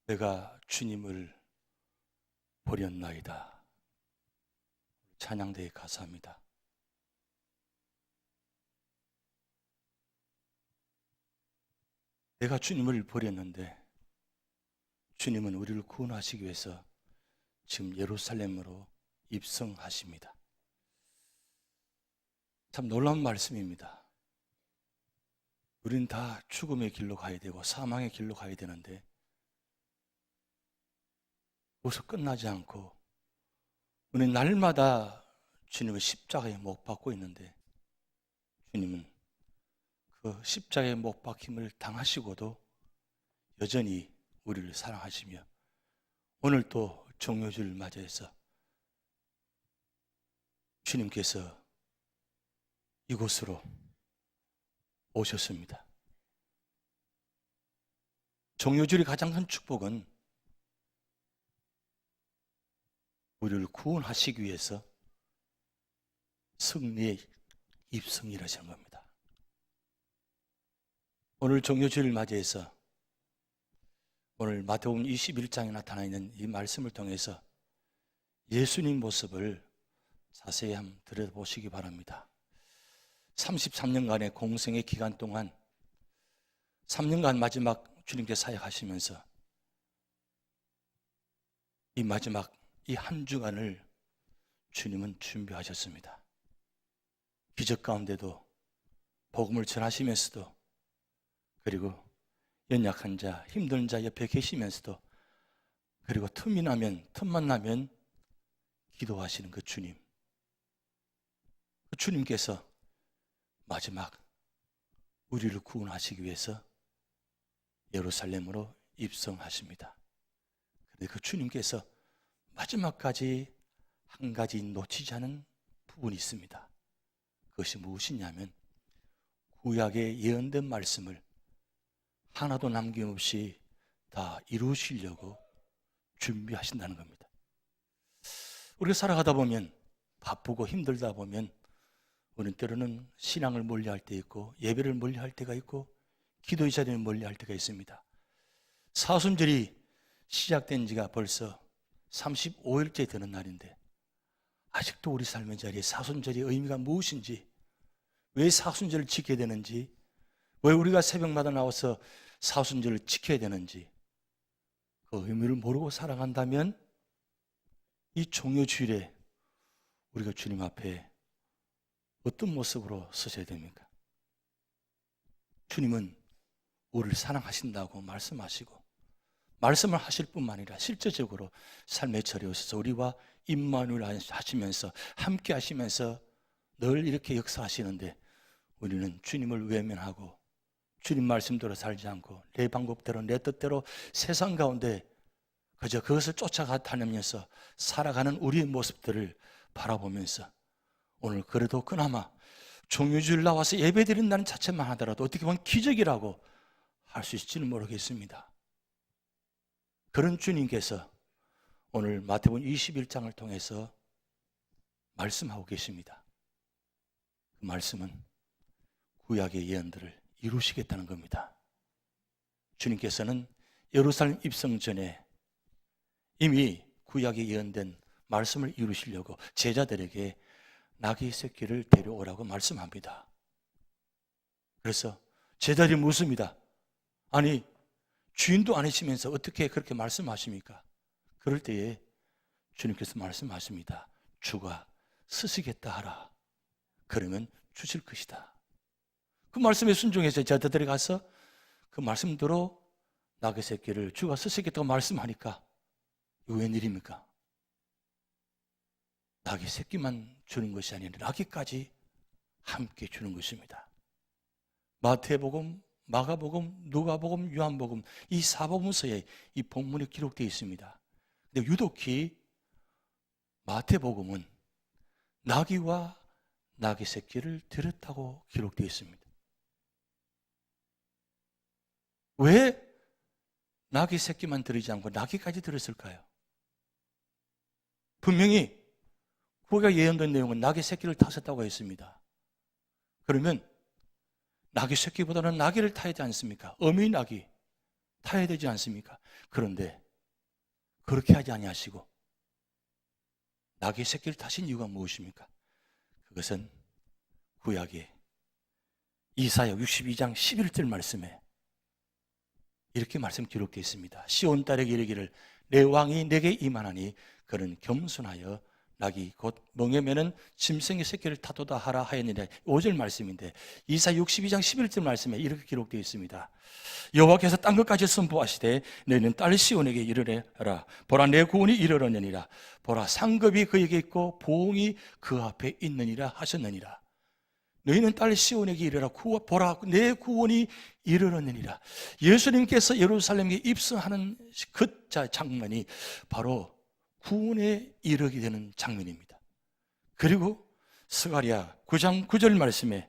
내가 주님을 버렸나이다. 찬양대의 가사입니다. 내가 주님을 버렸는데 주님은 우리를 구원하시기 위해서 지금 예루살렘으로 입성하십니다. 참 놀라운 말씀입니다. 우리는 다 죽음의 길로 가야 되고 사망의 길로 가야 되는데 거기서 끝나지 않고 우리는 날마다 주님의 십자가에 못 박고 있는데 주님은 그 십자가에 못 박힘을 당하시고도 여전히 우리를 사랑하시며 오늘 또 종료주를 맞이해서 주님께서 이곳으로 오셨습니다. 종료주의 가장 큰 축복은 우리를 구원하시기 위해서 승리의 입성이라는 겁니다. 오늘 종료주를 맞이해서 오늘 마태복음 21장에 나타나 있는 이 말씀을 통해서 예수님 모습을 자세히 한번 들여다보시기 바랍니다. 33년간의 공생의 기간 동안 3년간 마지막 주님께 사역하시면서 이 마지막 이 한 주간을 주님은 준비하셨습니다. 기적 가운데도 복음을 전하시면서도 그리고 연약한 자, 힘든 자 옆에 계시면서도 그리고 틈만 나면 기도하시는 그 주님. 그 주님께서 마지막 우리를 구원하시기 위해서 예루살렘으로 입성하십니다. 그런데 그 주님께서 마지막까지 한 가지 놓치지 않은 부분이 있습니다. 그것이 무엇이냐면 구약에 예언된 말씀을 하나도 남김없이 다 이루시려고 준비하신다는 겁니다. 우리가 살아가다 보면 바쁘고 힘들다 보면 우리는 때로는 신앙을 멀리할 때 있고 예배를 멀리할 때가 있고 기도의 자리를 멀리할 때가 있습니다. 사순절이 시작된 지가 벌써 35일째 되는 날인데 아직도 우리 삶의 자리에 사순절의 의미가 무엇인지, 왜 사순절을 지켜야 되는지, 왜 우리가 새벽마다 나와서 사순절을 지켜야 되는지 그 의미를 모르고 살아간다면 이 종료주일에 우리가 주님 앞에 어떤 모습으로 서셔야 됩니까? 주님은 우리를 사랑하신다고 말씀하시고 말씀을 하실 뿐만 아니라 실제적으로 삶의 절에 오셔서 우리와 임마누엘 하시면서 함께 하시면서 늘 이렇게 역사하시는데 우리는 주님을 외면하고 주님 말씀대로 살지 않고 내 방법대로 내 뜻대로 세상 가운데 그저 그것을 쫓아가 다니면서 살아가는 우리의 모습들을 바라보면서 오늘 그래도 그나마 종료주일 나와서 예배드린다는 자체만 하더라도 어떻게 보면 기적이라고 할 수 있을지는 모르겠습니다. 그런 주님께서 오늘 마태복음 21장을 통해서 말씀하고 계십니다. 그 말씀은 구약의 예언들을 이루시겠다는 겁니다. 주님께서는 예루살렘 입성 전에 이미 구약에 예언된 말씀을 이루시려고 제자들에게 나귀 새끼를 데려오라고 말씀합니다. 그래서 제자들이 묻습니다. 아니 주인도 아니시면서 어떻게 그렇게 말씀하십니까? 그럴 때에 주님께서 말씀하십니다. 주가 쓰시겠다 하라. 그러면 주실 것이다. 그 말씀에 순종해서 제자들이 가서 그 말씀대로 나귀 새끼를 주가 쓰시겠다고 말씀하니까 이거 웬일입니까? 나귀 새끼만 주는 것이 아니라 나귀까지 함께 주는 것입니다. 마태복음, 마가복음, 누가복음, 요한복음 이 사복음서에 이 본문이 기록되어 있습니다. 근데 유독히 마태복음은 나귀와 나귀 새끼를 드렸다고 기록되어 있습니다. 왜 나귀 새끼만 드리지 않고 나귀까지 드렸을까요? 분명히 구약에 예언된 내용은 나귀 새끼를 타셨다고 했습니다. 그러면 나귀 새끼보다는 나귀를 타야 되지 않습니까? 어미 나귀. 타야 되지 않습니까? 그런데 그렇게 하지 아니하시고 낙의 새끼를 타신 이유가 무엇입니까? 그것은 구약의 이사야 62장 11절 말씀에 이렇게 말씀 기록되어 있습니다. 시온 딸에게 이르기를 내 왕이 내게 임하나니 그는 겸손하여 낙이 곧 멍에매는 짐승의 새끼를 타도다 하라 하였느니라. 5절 말씀인데 이사야 62장 11절 말씀에 이렇게 기록되어 있습니다. 여호와께서 땅 끝까지 선포하시되 너희는 딸 시온에게 이르래라. 보라 내 구원이 이르렀느니라. 보라 상급이 그에게 있고 보응이 그 앞에 있느니라 하셨느니라. 너희는 딸 시온에게 이르라. 보라 내 구원이 이르렀느니라. 예수님께서 예루살렘에 입성하는 그 장면이 바로 구원에 이르게 되는 장면입니다. 그리고 스가랴 9장 9절 말씀에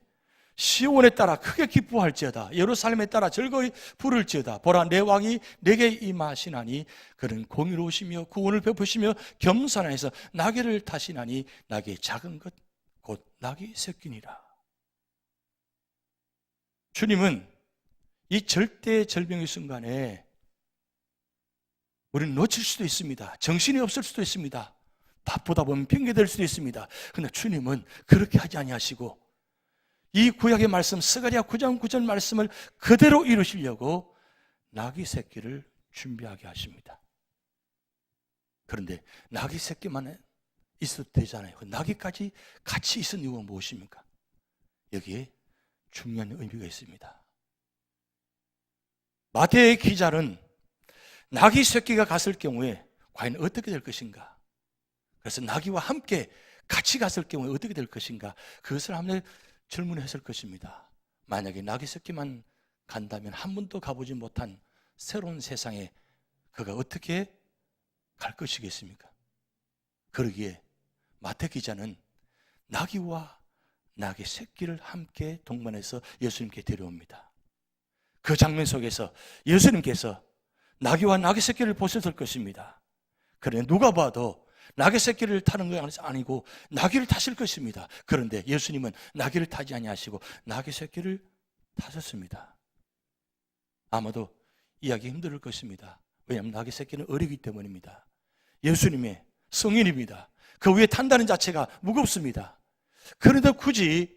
시온에 따라 크게 기뻐할지어다 예루살렘에 따라 즐거이 부를지어다 보라 내 왕이 내게 임하시나니 그는 공의로우시며 구원을 베푸시며 겸손하여서 나귀를 타시나니 나귀의 작은 것 곧 나귀 새끼니라. 주님은 이 절대 절명의 순간에 우리는 놓칠 수도 있습니다. 정신이 없을 수도 있습니다. 바쁘다 보면 핑계댈 수도 있습니다. 그러나 주님은 그렇게 하지 아니하시고 이 구약의 말씀 스가랴 9장 9절 말씀을 그대로 이루시려고 나귀 새끼를 준비하게 하십니다. 그런데 나귀 새끼만 있어도 되잖아요. 나귀까지 같이 있은 이유가 무엇입니까? 여기에 중요한 의미가 있습니다. 마태의 기자는 나귀 새끼가 갔을 경우에 과연 어떻게 될 것인가? 그래서 나귀와 함께 같이 갔을 경우에 어떻게 될 것인가? 그것을 한번 질문했을 것입니다. 만약에 나귀 새끼만 간다면 한 번도 가보지 못한 새로운 세상에 그가 어떻게 갈 것이겠습니까? 그러기에 마태 기자는 나귀와 나귀 새끼를 함께 동반해서 예수님께 데려옵니다. 그 장면 속에서 예수님께서 나귀와 나귀 새끼를 보셨을 것입니다. 그런데 누가 봐도 나귀 새끼를 타는 건 아니고 나귀를 타실 것입니다. 그런데 예수님은 나귀를 타지 아니하시고 나귀 새끼를 타셨습니다. 아마도 이해하기 힘들 것입니다. 왜냐하면 나귀 새끼는 어리기 때문입니다. 예수님의 성인입니다. 그 위에 탄다는 자체가 무겁습니다. 그런데 굳이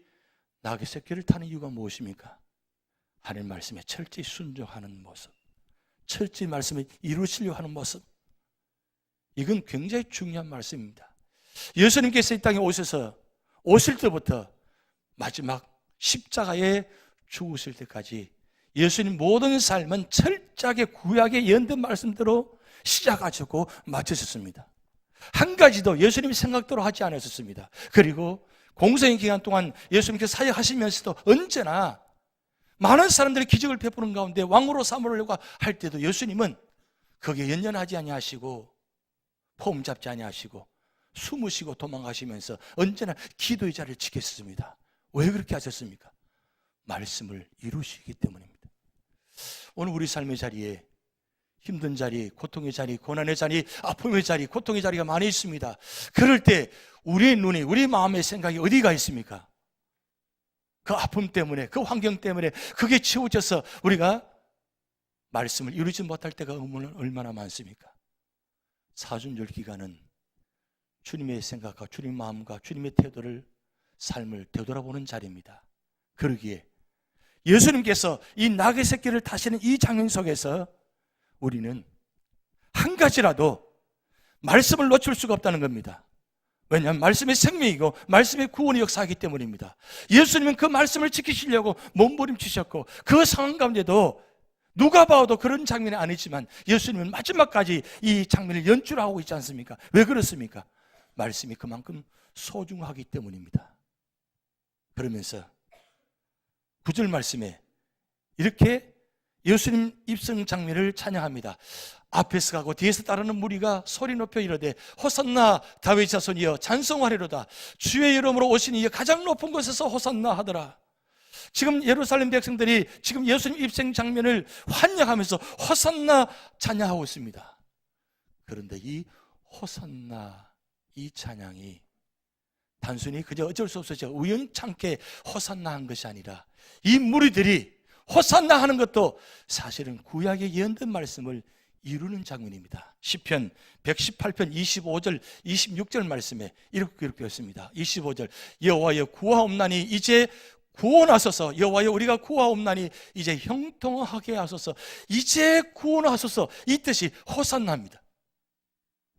나귀 새끼를 타는 이유가 무엇입니까? 하나님 말씀에 철저히 순종하는 모습, 철저히 말씀을 이루시려 하는 모습, 이건 굉장히 중요한 말씀입니다. 예수님께서 이 땅에 오실 때부터 마지막 십자가에 죽으실 때까지 예수님 모든 삶은 철저하게 구약의 예언된 말씀대로 시작하셨고 마치셨습니다. 한 가지도 예수님 생각대로 하지 않으셨습니다. 그리고 공생의 기간 동안 예수님께서 사역하시면서도 언제나 많은 사람들이 기적을 베푸는 가운데 왕으로 삼으려고 할 때도 예수님은 거기에 연연하지 아니하시고 폼 잡지 아니하시고 숨으시고 도망가시면서 언제나 기도의 자리를 지켰습니다. 왜 그렇게 하셨습니까? 말씀을 이루시기 때문입니다. 오늘 우리 삶의 자리에 힘든 자리, 고통의 자리, 고난의 자리, 아픔의 자리, 고통의 자리가 많이 있습니다. 그럴 때 우리의 눈이, 우리 마음의 생각이 어디가 있습니까? 그 아픔 때문에, 그 환경 때문에 그게 치우쳐서 우리가 말씀을 이루지 못할 때가 얼마나 많습니까? 사순절 기간은 주님의 생각과 주님의 마음과 주님의 태도를, 삶을 되돌아보는 자리입니다. 그러기에 예수님께서 이 나귀 새끼를 타시는 이 장면 속에서 우리는 한 가지라도 말씀을 놓칠 수가 없다는 겁니다. 왜냐하면 말씀의 생명이고 말씀의 구원의 역사이기 때문입니다. 예수님은 그 말씀을 지키시려고 몸부림치셨고 그 상황 가운데도 누가 봐도 그런 장면이 아니지만 예수님은 마지막까지 이 장면을 연출하고 있지 않습니까? 왜 그렇습니까? 말씀이 그만큼 소중하기 때문입니다. 그러면서 9절 말씀에 이렇게 예수님 입성 장면을 찬양합니다. 앞에서 가고 뒤에서 따르는 무리가 소리 높여 이르되 호산나 다윗 자손이여 찬송하리로다. 주의 이름으로 오신 이여 가장 높은 곳에서 호산나 하더라. 지금 예루살렘 백성들이 지금 예수님 입성 장면을 환영하면서 호산나 찬양하고 있습니다. 그런데 이 호산나, 이 찬양이 단순히 그저 어쩔 수 없어서 우연찮게 호산나 한 것이 아니라 이 무리들이 호산나 하는 것도 사실은 구약의 예언된 말씀을 이루는 장면입니다. 시편 118편 25절 26절 말씀에 이렇게 되었습니다. 25절 여호와여 구하옵나니 이제 구원하소서. 여호와여 우리가 구하옵나니 이제 형통하게 하소서. 이제 구원하소서. 이 뜻이 호산나입니다.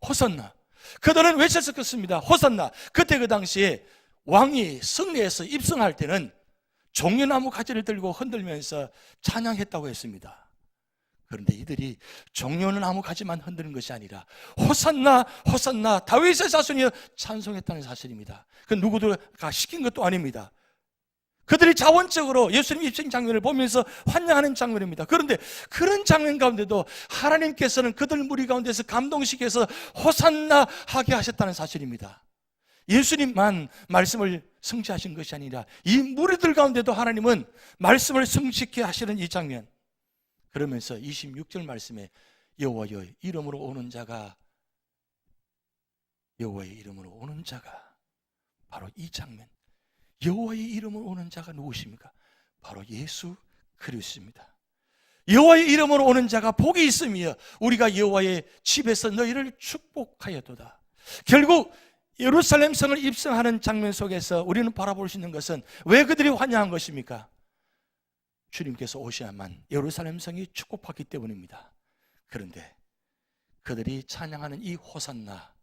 호산나. 그들은 외쳤었습니다. 호산나. 그때 그 당시에 왕이 승리해서 입성할 때는 종려나무 가지를 들고 흔들면서 찬양했다고 했습니다. 그런데 이들이 종려나무 가지만 흔드는 것이 아니라 호산나 호산나 다윗의 자손이여 찬송했다는 사실입니다. 그 누구도가 시킨 것도 아닙니다. 그들이 자원적으로 예수님 입성 장면을 보면서 환영하는 장면입니다. 그런데 그런 장면 가운데도 하나님께서는 그들 무리 가운데서 감동시켜서 호산나 하게 하셨다는 사실입니다. 예수님만 말씀을 성취하신 것이 아니라 이 무리들 가운데도 하나님은 말씀을 성취케 하시는 이 장면. 그러면서 26절 말씀에 여호와의 이름으로 오는 자가 여호와의 이름으로 오는 자가 바로 이 장면. 여호와의 이름으로 오는 자가 누구십니까? 바로 예수 그리스도입니다. 여호와의 이름으로 오는 자가 복이 있으며 우리가 여호와의 집에서 너희를 축복하였도다. 결국 예루살렘 성을 입성하는 장면 속에서 우리는 바라볼 수 있는 것은 왜 그들이 환영한 것입니까? 주님께서 오셔야만 예루살렘 성이 축복받기 때문입니다. 그런데 그들이 찬양하는 이 호산나,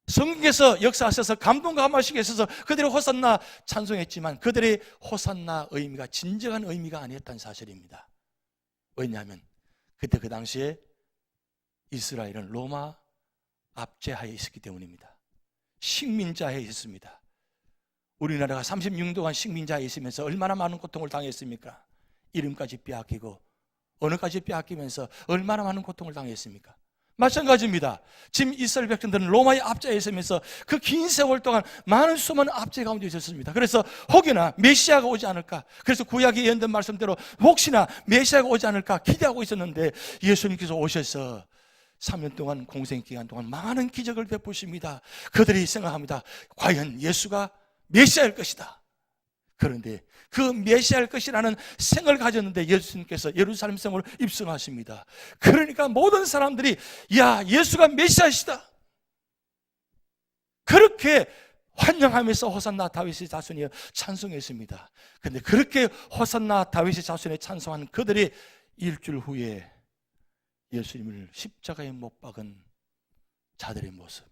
성경에서 역사하셔서 감동 감화시게 하셔서 그들이 호산나 찬송했지만 그들의 호산나 의미가 진정한 의미가 아니었다는 사실입니다. 왜냐하면 그때 그 당시에 이스라엘은 로마 압제하에 있었기 때문입니다. 식민자에 있었습니다. 우리나라가 36년간 식민자에 있으면서 얼마나 많은 고통을 당했습니까? 이름까지 빼앗기고 언어까지 빼앗기면서 얼마나 많은 고통을 당했습니까? 마찬가지입니다. 지금 이스라엘 백성들은 로마의 압제에 있으면서 그 긴 세월 동안 많은 수많은 압제 가운데 있었습니다. 그래서 혹여나 메시아가 오지 않을까, 그래서 구약에 예언된 말씀대로 혹시나 메시아가 오지 않을까 기대하고 있었는데 예수님께서 오셔서 3년 동안 공생기간 동안 많은 기적을 베푸십니다. 그들이 생각합니다. 과연 예수가 메시아일 것이다. 그런데 그 메시아일 것이라는 생각을 가졌는데 예수님께서 예루살렘 성으로 입성하십니다. 그러니까 모든 사람들이 야, 예수가 메시아이시다. 그렇게 환영하면서 호산나 다윗의 자손이여 찬송했습니다. 그런데 그렇게 호산나 다윗의 자손에 찬송한 그들이 일주일 후에 예수님을 십자가에 못 박은 자들의 모습.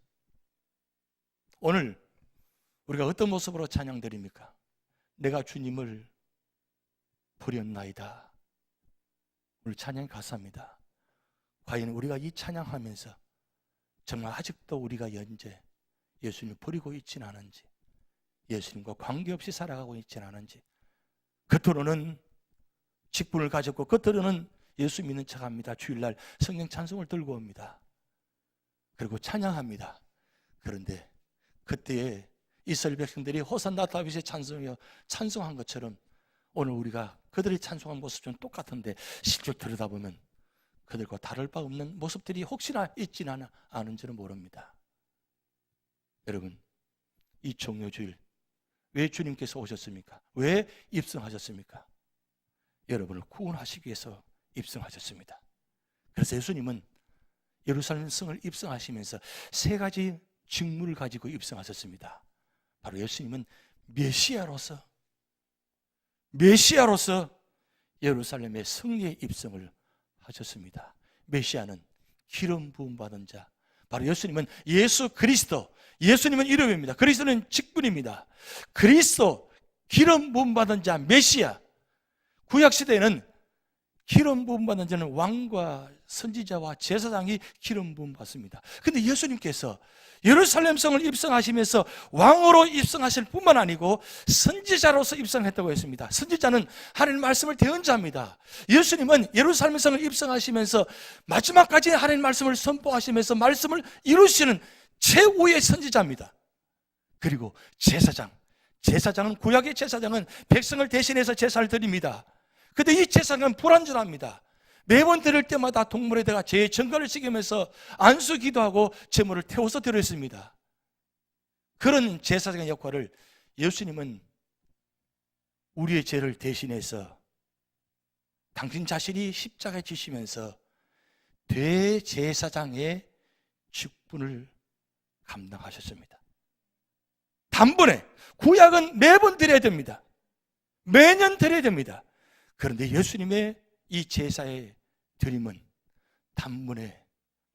오늘 우리가 어떤 모습으로 찬양드립니까? 내가 주님을 버렸나이다. 오늘 찬양 가사입니다. 과연 우리가 이 찬양하면서 정말 아직도 우리가 현재 예수님을 버리고 있지는 않은지, 예수님과 관계없이 살아가고 있지는 않은지, 겉으로는 직분을 가졌고 겉으로는 예수 믿는 척합니다. 주일날 성경 찬송을 들고 옵니다. 그리고 찬양합니다. 그런데 그때에 이스라엘 백성들이 호산나 다윗의 찬송이여 찬송한 것처럼 오늘 우리가 그들이 찬송한 모습은 똑같은데 실제 들여다보면 그들과 다를 바 없는 모습들이 혹시나 있지는 않은지는 모릅니다. 여러분, 이 종료주일 왜 주님께서 오셨습니까? 왜 입성하셨습니까? 여러분을 구원하시기 위해서 입성하셨습니다. 그래서 예수님은 예루살렘 성을 입성하시면서 세 가지 직무를 가지고 입성하셨습니다. 바로 예수님은 메시아로서 예루살렘의 성리에 입성을 하셨습니다. 메시아는 기름 부음 받은 자, 바로 예수님은 예수 그리스도, 예수님은 이름입니다. 그리스도는 직분입니다. 그리스도, 기름 부음 받은 자, 메시아. 구약시대에는 기름 부음 받는 자는 왕과 선지자와 제사장이 기름 부음 받습니다. 그런데 예수님께서 예루살렘 성을 입성하시면서 왕으로 입성하실 뿐만 아니고 선지자로서 입성했다고 했습니다. 선지자는 하나님 말씀을 대언 자입니다. 예수님은 예루살렘 성을 입성하시면서 마지막까지 하나님 말씀을 선포하시면서 말씀을 이루시는 최후의 선지자입니다. 그리고 제사장은 구약의 제사장은 백성을 대신해서 제사를 드립니다. 그런데 이 제사장은 불완전합니다. 매번 드릴 때마다 동물에다가 제 전가를 지키면서 안수 기도하고 제물을 태워서 드렸습니다. 그런 제사장의 역할을 예수님은 우리의 죄를 대신해서 당신 자신이 십자가에 지시면서 대제사장의 직분을 감당하셨습니다. 단번에, 구약은 매번 드려야 됩니다. 매년 드려야 됩니다. 그런데 예수님의 이 제사의 드림은 단번에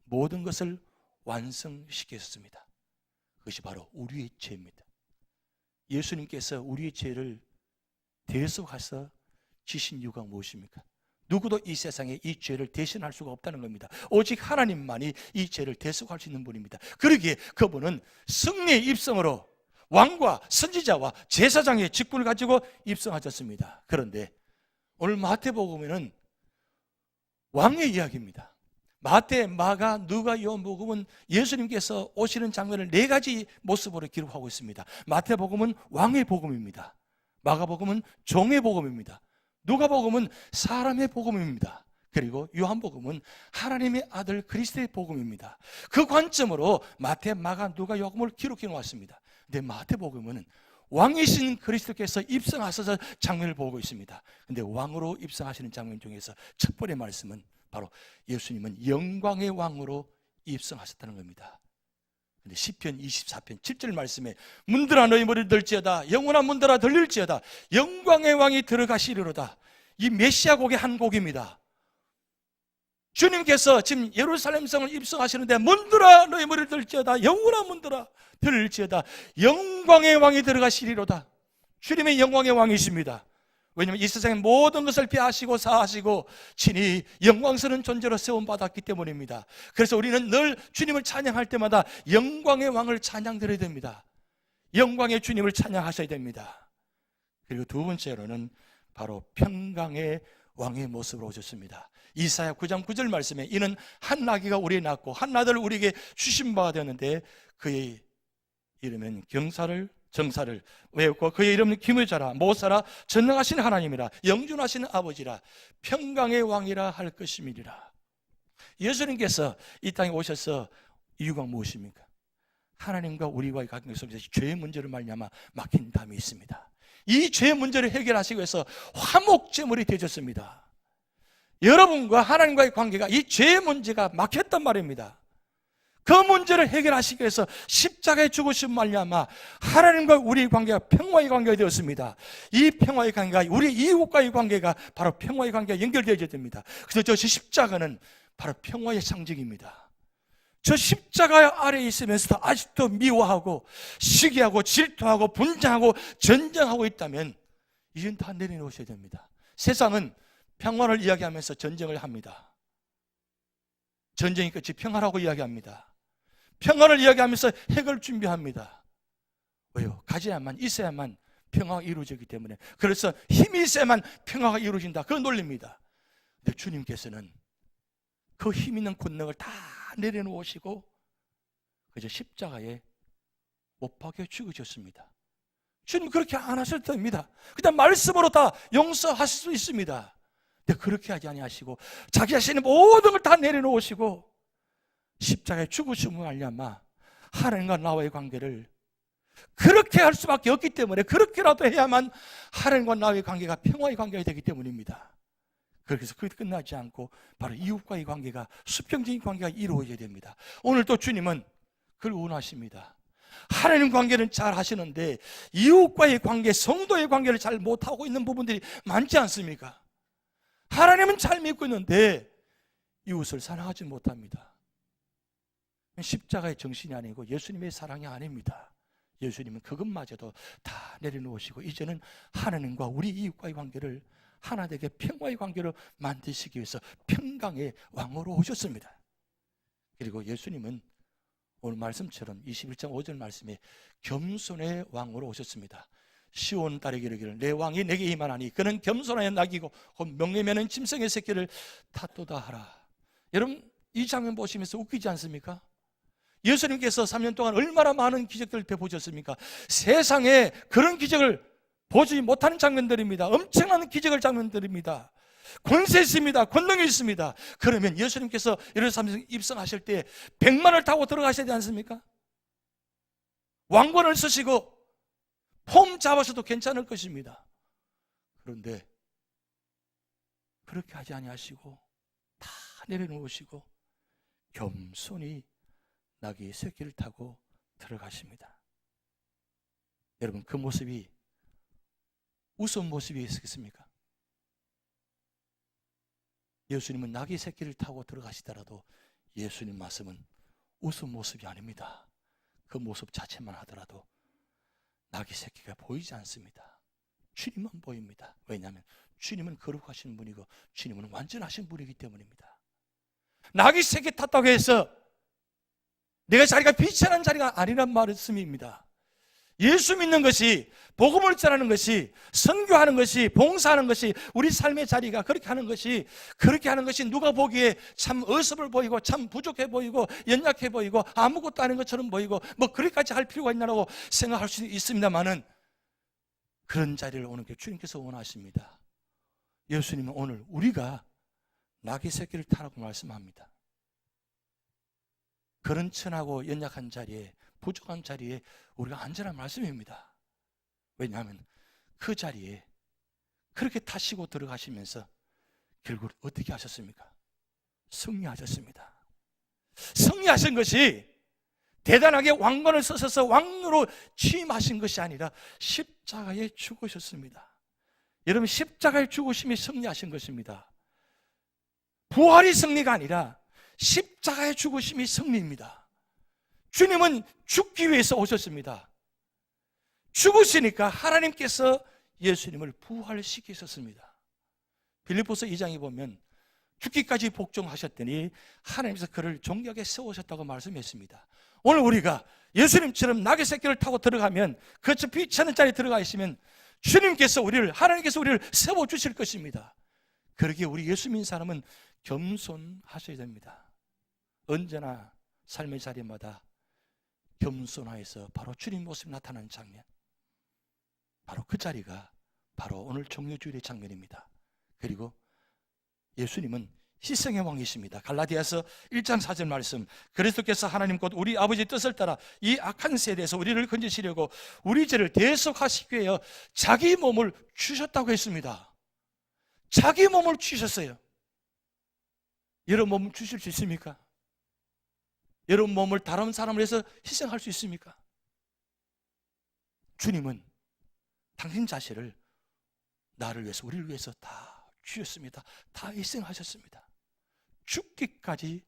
모든 것을 완성시켰습니다. 그것이 바로 우리의 죄입니다. 예수님께서 우리의 죄를 대속하셔 지신 이유가 무엇입니까? 누구도 이 세상에 이 죄를 대신할 수가 없다는 겁니다. 오직 하나님만이 이 죄를 대속할 수 있는 분입니다. 그러기에 그분은 승리의 입성으로 왕과 선지자와 제사장의 직분을 가지고 입성하셨습니다. 그런데 오늘 마태복음에는 왕의 이야기입니다. 마태, 마가, 누가, 요한복음은 예수님께서 오시는 장면을 4가지 모습으로 기록하고 있습니다. 마태복음은 왕의 복음입니다. 마가복음은 종의 복음입니다. 누가복음은 사람의 복음입니다. 그리고 요한복음은 하나님의 아들 그리스도의 복음입니다. 그 관점으로 마태, 마가, 누가, 요한복음을 기록해 놓았습니다. 근데 마태복음은 왕이신 그리스도께서 입성하셔서 장면을 보고 있습니다. 근데 왕으로 입성하시는 장면 중에서 첫 번째 말씀은 바로 예수님은 영광의 왕으로 입성하셨다는 겁니다. 근데 시편 24편 7절 말씀에 문들아 너희 머리를 들지어다 영원한 문들아 들릴지어다 영광의 왕이 들어가시리로다. 이 메시아 곡의 한 곡입니다. 주님께서 지금 예루살렘 성을 입성하시는데 문들아 너희 머리를 들지어다 영원한 문들아 들릴지어다 영광의 왕이 들어가시리로다. 주님의 영광의 왕이십니다. 왜냐하면 이 세상의 모든 것을 피하시고 사하시고 친히 영광스러운 존재로 세움받았기 때문입니다. 그래서 우리는 늘 주님을 찬양할 때마다 영광의 왕을 찬양드려야 됩니다. 영광의 주님을 찬양하셔야 됩니다. 그리고 두 번째로는 바로 평강의 왕의 모습으로 오셨습니다. 이사야 9장 9절 말씀에 이는 한 나귀가 우리에 낳고 한 아들을 우리에게 주신 바가 되었는데 그의 이름은 정사를 외웠고 그의 이름은 기묘자라 못사라 전능하신 하나님이라 영존하신 아버지라 평강의 왕이라 할 것임이니라. 예수님께서 이 땅에 오셔서 이유가 무엇입니까? 하나님과 우리와의 관계 속에서 죄의 문제를 말미암아 막힌 담이 있습니다. 이 죄의 문제를 해결하시기 위해서 화목제물이 되셨습니다. 여러분과 하나님과의 관계가 이 죄의 문제가 막혔단 말입니다. 그 문제를 해결하시기 위해서 십자가에 죽으신 말미암아 하나님과 우리의 관계가 평화의 관계가 되었습니다. 이 평화의 관계가 우리 이웃과의 관계가 바로 평화의 관계가 연결되어야 됩니다. 그래서 저 십자가는 바로 평화의 상징입니다. 저 십자가 아래에 있으면서도 아직도 미워하고 시기하고 질투하고 분쟁하고 전쟁하고 있다면 이젠 다 내려놓으셔야 됩니다. 세상은 평화를 이야기하면서 전쟁을 합니다. 전쟁이 끝이 평화라고 이야기합니다. 평화를 이야기하면서 핵을 준비합니다. 왜요? 가져야만 있어야만 평화가 이루어지기 때문에. 그래서 힘이 있어야만 평화가 이루어진다. 그 논리입니다. 근데 주님께서는 그 힘 있는 권능을 다 내려놓으시고 그저 십자가에 못 박혀 죽으셨습니다. 주님 그렇게 안 하셔도 됩니다. 그냥 말씀으로 다 용서하실 수 있습니다. 근데 그렇게 하지 아니하시고 자기 자신의 모든 걸 다 내려놓으시고 십자가에 죽으심을 말미암아 하나님과 나와의 관계를 그렇게 할 수밖에 없기 때문에 그렇게라도 해야만 하나님과 나와의 관계가 평화의 관계가 되기 때문입니다. 그래서 그게 끝나지 않고 바로 이웃과의 관계가 수평적인 관계가 이루어져야 됩니다. 오늘 또 주님은 그걸 원하십니다. 하나님 관계는 잘 하시는데 이웃과의 관계, 성도의 관계를 잘 못하고 있는 부분들이 많지 않습니까? 하나님은 잘 믿고 있는데 이웃을 사랑하지 못합니다. 십자가의 정신이 아니고 예수님의 사랑이 아닙니다. 예수님은 그것마저도 다 내려놓으시고 이제는 하나님과 우리 이웃과의 관계를 하나 되게 평화의 관계로 만드시기 위해서 평강의 왕으로 오셨습니다. 그리고 예수님은 오늘 말씀처럼 21장 5절 말씀에 겸손의 왕으로 오셨습니다. 시온 딸에게 이르기를 내 왕이 내게 임하나니 그는 겸손하여 낙이고 명예면은 짐승의 새끼를 탓도다 하라. 여러분 이 장면 보시면서 웃기지 않습니까? 예수님께서 3년 동안 얼마나 많은 기적들을 베푸셨습니까? 세상에 그런 기적을 보지 못하는 장면들입니다. 엄청난 기적을 장면들입니다. 권세 있습니다. 권능이 있습니다. 그러면 예수님께서 예루살렘에 입성하실 때 100만을 타고 들어가셔야 되지 않습니까? 왕권을 쓰시고 폼 잡아서도 괜찮을 것입니다. 그런데 그렇게 하지 아니하시고 다 내려놓으시고 겸손히 나귀 새끼를 타고 들어가십니다. 여러분, 그 모습이 우스운 모습이겠습니까? 예수님은 나귀 새끼를 타고 들어가시더라도 예수님 말씀은 우스운 모습이 아닙니다. 그 모습 자체만 하더라도 나귀 새끼가 보이지 않습니다. 주님만 보입니다. 왜냐하면 주님은 거룩하신 분이고 주님은 완전하신 분이기 때문입니다. 나귀 새끼 탔다고 해서 내가 자리가 비천한 자리가 아니란 말씀입니다. 예수 믿는 것이, 복음을 전하는 것이, 선교하는 것이, 봉사하는 것이, 우리 삶의 자리가 그렇게 하는 것이 누가 보기에 참 어설퍼 보이고 참 부족해 보이고 연약해 보이고 아무것도 아닌 것처럼 보이고 뭐 그렇게까지 할 필요가 있냐고 생각할 수 있습니다만은, 그런 자리를 오는 게 주님께서 원하십니다. 예수님은 오늘 우리가 나귀 새끼를 타라고 말씀합니다. 그런 천하고 연약한 자리에, 부족한 자리에 우리가 앉으라는 말씀입니다. 왜냐하면 그 자리에 그렇게 타시고 들어가시면서 결국 어떻게 하셨습니까? 승리하셨습니다. 승리하신 것이 대단하게 왕관을 쓰셔서 왕으로 취임하신 것이 아니라 십자가에 죽으셨습니다. 여러분, 십자가에 죽으심이 승리하신 것입니다. 부활이 승리가 아니라 십자가에 죽으심이 승리입니다. 주님은 죽기 위해서 오셨습니다. 죽으시니까 하나님께서 예수님을 부활시키셨습니다. 빌립보서 2장에 보면 죽기까지 복종하셨더니 하나님께서 그를 존귀하게 세우셨다고 말씀했습니다. 오늘 우리가 예수님처럼 나귀 새끼를 타고 들어가면, 그 비천한 자리에 들어가 있으면 주님께서 하나님께서 우리를 세워주실 것입니다. 그러기에 우리 예수 믿는 사람은 겸손하셔야 됩니다. 언제나 삶의 자리마다 겸손하여서 바로 주님 모습이 나타나는 장면, 바로 그 자리가 바로 오늘 종려주일의 장면입니다. 그리고 예수님은 희생의 왕이십니다. 갈라디아서 1장 4절 말씀, 그리스도께서 하나님 곧 우리 아버지 뜻을 따라 이 악한 세대에서 우리를 건지시려고 우리 죄를 대속하시기 위하여 자기 몸을 주셨다고 했습니다. 자기 몸을 주셨어요. 여러분 몸을 주실 수 있습니까? 여러분 몸을 다른 사람을 위해서 희생할 수 있습니까? 주님은 당신 자신을 나를 위해서, 우리를 위해서 다 주셨습니다. 다 희생하셨습니다. 죽기까지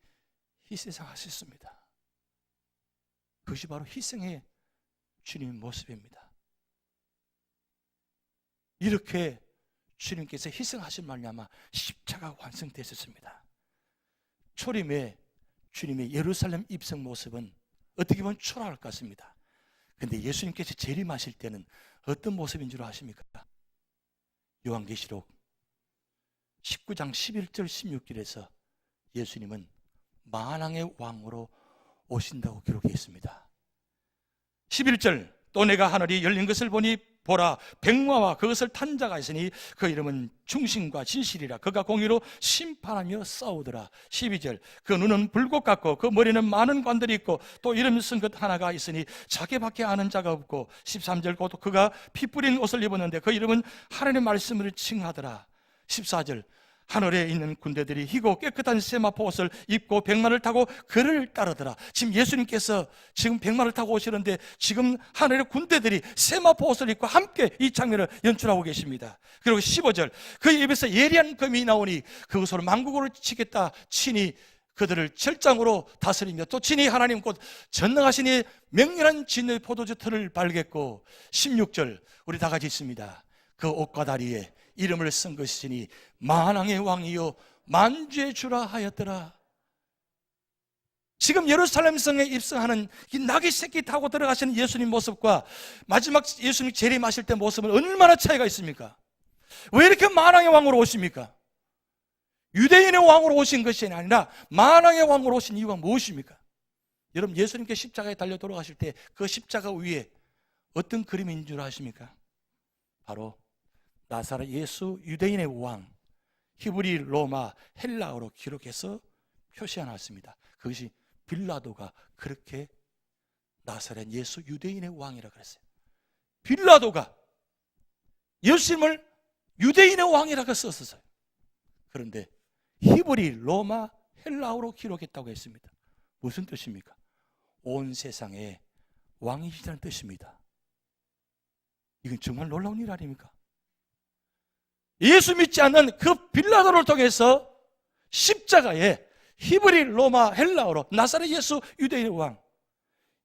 희생하셨습니다. 그것이 바로 희생의 주님의 모습입니다. 이렇게 주님께서 희생하신 말미암아 십자가가 완성되었습니다. 초림에 주님의 예루살렘 입성 모습은 어떻게 보면 초라할 것 같습니다. 그런데 예수님께서 재림하실 때는 어떤 모습인 줄 아십니까? 요한계시록 19장 11절 16절에서 예수님은 만왕의 왕으로 오신다고 기록해 있습니다. 11절, 또 내가 하늘이 열린 것을 보니 보라, 백마와 그것을 탄 자가 있으니 그 이름은 충신과 진실이라. 그가 공의로 심판하며 싸우더라. 12절, 그 눈은 불꽃 같고 그 머리는 많은 관들이 있고 또 이름 쓴 것 하나가 있으니 자기밖에 아는 자가 없고. 13절, 곧 그가 피 뿌린 옷을 입었는데 그 이름은 하나님의 말씀을 칭하더라. 14절, 하늘에 있는 군대들이 희고 깨끗한 세마포 옷을 입고 백마를 타고 그를 따르더라. 지금 예수님께서 지금 백마를 타고 오시는데 지금 하늘의 군대들이 세마포 옷을 입고 함께 이 장면을 연출하고 계십니다. 그리고 15절, 그 입에서 예리한 검이 나오니 그것으로 만국을 치겠다. 친히 그들을 철장으로 다스리며 또 친히 하나님 곧 전능하시니 맹렬한 진노의 포도주 틀을 발겠고. 16절, 우리 다 같이 있습니다. 그 옷과 다리에 이름을 쓴 것이니 만왕의 왕이요 만주의 주라 하였더라. 지금 예루살렘 성에 입성하는 이 나귀 새끼 타고 들어가시는 예수님 모습과 마지막 예수님 재림하실 때 모습은 얼마나 차이가 있습니까? 왜 이렇게 만왕의 왕으로 오십니까? 유대인의 왕으로 오신 것이 아니라 만왕의 왕으로 오신 이유가 무엇입니까? 여러분, 예수님께 십자가에 달려 돌아가실 때 그 십자가 위에 어떤 그림인 줄 아십니까? 바로 나사렛 예수, 유대인의 왕, 히브리, 로마, 헬라어로 기록해서 표시해놨습니다. 그것이 빌라도가 그렇게 나사렛 예수, 유대인의 왕이라고 그랬어요. 빌라도가 예수님을 유대인의 왕이라고 썼었어요. 그런데 히브리, 로마, 헬라어로 기록했다고 했습니다. 무슨 뜻입니까? 온 세상의 왕이시라는 뜻입니다. 이건 정말 놀라운 일 아닙니까? 예수 믿지 않는 그 빌라도를 통해서 십자가에 히브리, 로마, 헬라어로 나사렛 예수 유대인의 왕,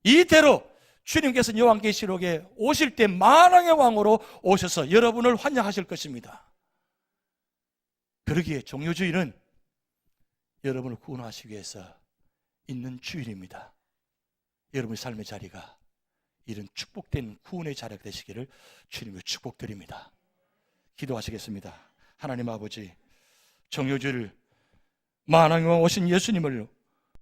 이대로 주님께서 요한계시록에 오실 때 만왕의 왕으로 오셔서 여러분을 환영하실 것입니다. 그러기에 종료주일은 여러분을 구원하시기 위해서 있는 주일입니다. 여러분의 삶의 자리가 이런 축복된 구원의 자리가 되시기를 주님으로 축복드립니다. 기도하시겠습니다. 하나님 아버지, 종료주일 만왕의 왕 오신 예수님을